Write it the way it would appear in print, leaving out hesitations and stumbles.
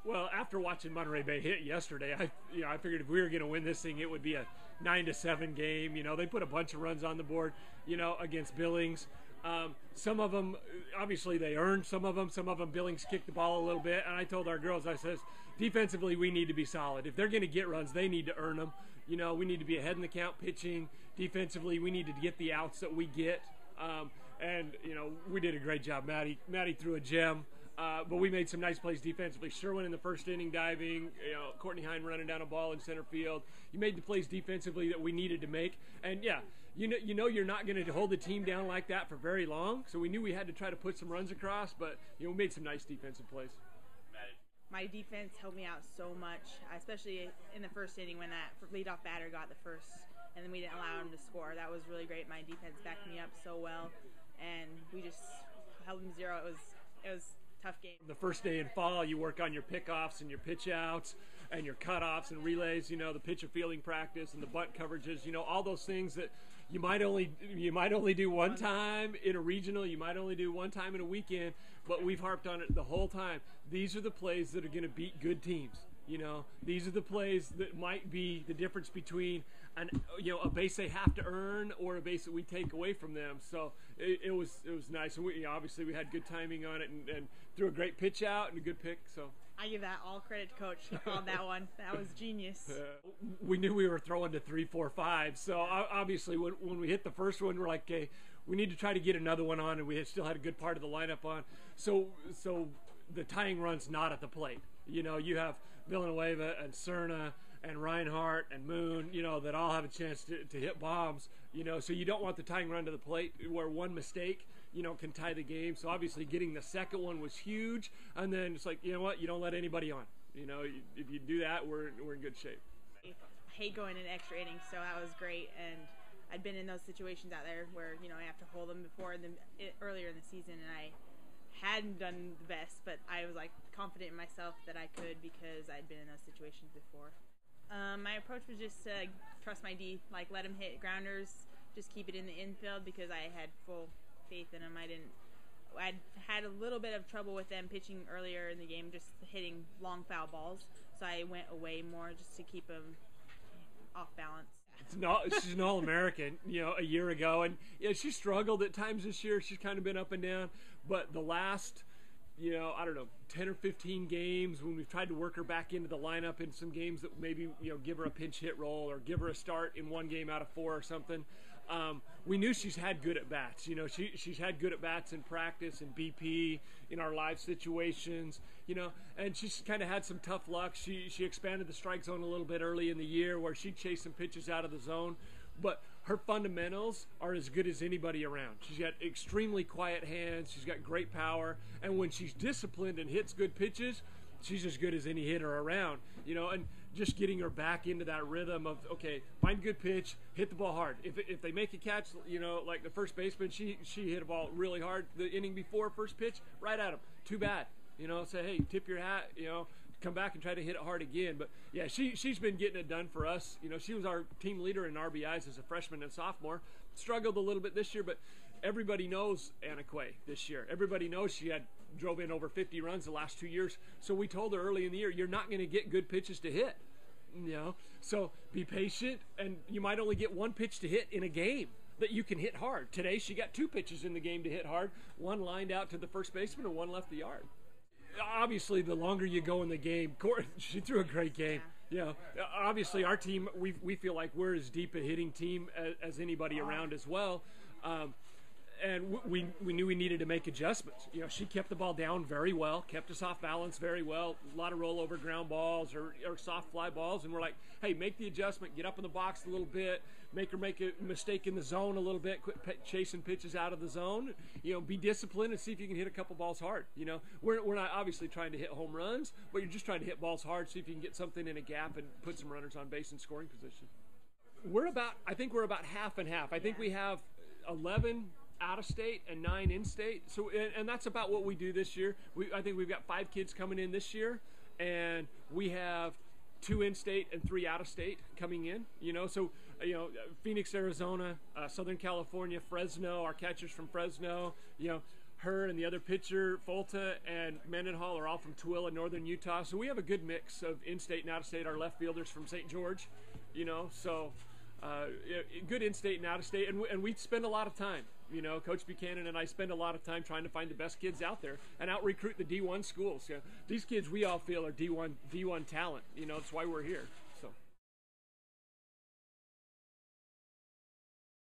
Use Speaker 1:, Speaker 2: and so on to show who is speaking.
Speaker 1: Well, after watching Monterey Bay hit yesterday, I figured if we were going to win this thing, it would be a 9-7 game. They put a bunch of runs on the board, against Billings. Some of them, obviously, they earned some of them. Some of them, Billings kicked the ball a little bit. And I told our girls, I says, defensively, we need to be solid. If they're going to get runs, they need to earn them. We need to be ahead in the count pitching. Defensively, we need to get the outs that we get. We did a great job. Maddie threw a gem. But we made some nice plays defensively. Sherwin in the first inning diving, Courtney Hine running down a ball in center field. You made the plays defensively that we needed to make. And yeah, you're not going to hold the team down like that for very long. So we knew we had to try to put some runs across, but we made some nice defensive plays.
Speaker 2: My defense helped me out so much, especially in the first inning when that leadoff batter got the first, and then we didn't allow him to score. That was really great. My defense backed me up so well, and we just held him zero. It was tough game.
Speaker 1: The first day in fall, you work on your pickoffs and your pitch outs and your cutoffs and relays, the pitcher fielding practice and the bunt coverages, all those things that you might only do one time in a regional, you might only do one time in a weekend, but we've harped on it the whole time. These are the plays that are going to beat good teams. These are the plays that might be the difference between a base they have to earn or a base that we take away from them. So it was nice. And obviously we had good timing on it and threw a great pitch out and a good pick. So
Speaker 2: I give that all credit to Coach on that one. That was genius.
Speaker 1: We knew we were throwing to 3, 4, 5. So obviously when we hit the first one, we're like, okay, we need to try to get another one on, and we still had a good part of the lineup on. So the tying run's not at the plate. You have Villanueva and Cerna and Reinhardt and Moon, that all have a chance to hit bombs, so you don't want the tying run to the plate where one mistake, can tie the game. So obviously getting the second one was huge, and then it's like, you know what, you don't let anybody on. If you do that, we're in good shape.
Speaker 2: I hate going in extra innings, so that was great, and I'd been in those situations out there where, I have to hold them earlier in the season, and I hadn't done the best, but I was confident in myself that I could because I'd been in those situations before. My approach was just to trust my D, let him hit grounders, just keep it in the infield because I had full faith in him. I'd had a little bit of trouble with them pitching earlier in the game, just hitting long foul balls, so I went away more just to keep them off balance.
Speaker 1: She's an All-American, a year ago, and she struggled at times this year. She's kind of been up and down, but the last, 10 or 15 games when we've tried to work her back into the lineup in some games that maybe, give her a pinch hit role or give her a start in one game out of 4 or something. We knew she's had good at bats. She's had good at bats in practice and BP in our live situations, and she's kind of had some tough luck. She expanded the strike zone a little bit early in the year where she'd chase some pitches out of the zone, but her fundamentals are as good as anybody around. She's got extremely quiet hands. She's got great power, and when she's disciplined and hits good pitches, she's as good as any hitter around, and just getting her back into that rhythm of, okay, find a good pitch, hit the ball hard. If they make a catch, like the first baseman, she hit a ball really hard the inning before first pitch, right at him. Too bad. Say, hey, tip your hat, come back and try to hit it hard again. But yeah, she's been getting it done for us. She was our team leader in RBIs as a freshman and sophomore. Struggled a little bit this year, but everybody knows Anna Quay this year. Everybody knows she drove in over 50 runs the last 2 years. So we told her early in the year, you're not going to get good pitches to hit. So be patient, and you might only get one pitch to hit in a game that you can hit hard. Today she got 2 pitches in the game to hit hard, one lined out to the first baseman and one left the yard. Obviously, the longer you go in the game, she threw a great game. Obviously our team, we feel like we're as deep a hitting team as anybody around as well. And we knew we needed to make adjustments. She kept the ball down very well, kept us off balance very well, a lot of rollover ground balls or soft fly balls, and we're like, hey, make the adjustment, get up in the box a little bit, make her make a mistake in the zone a little bit, quit chasing pitches out of the zone, be disciplined and see if you can hit a couple balls hard. We're not obviously trying to hit home runs, but you're just trying to hit balls hard, see if you can get something in a gap and put some runners on base in scoring position. I think we're about half and half. I think we have 11 out of state and 9 in state, so and that's about what we do this year. I think we've got 5 kids coming in this year, and we have 2 in state and 3 out of state coming in. So Phoenix, Arizona, Southern California, Fresno, our catchers from Fresno, her and the other pitcher, Folta and Mendenhall, are all from Tooele, northern Utah. So we have a good mix of in-state and out-of-state. Our left fielders from St. George, so good in-state and out-of-state. And we spend a lot of time, Coach Buchanan and I spend a lot of time trying to find the best kids out there and out-recruit the D1 schools. These kids we all feel are D1 talent. That's why we're here.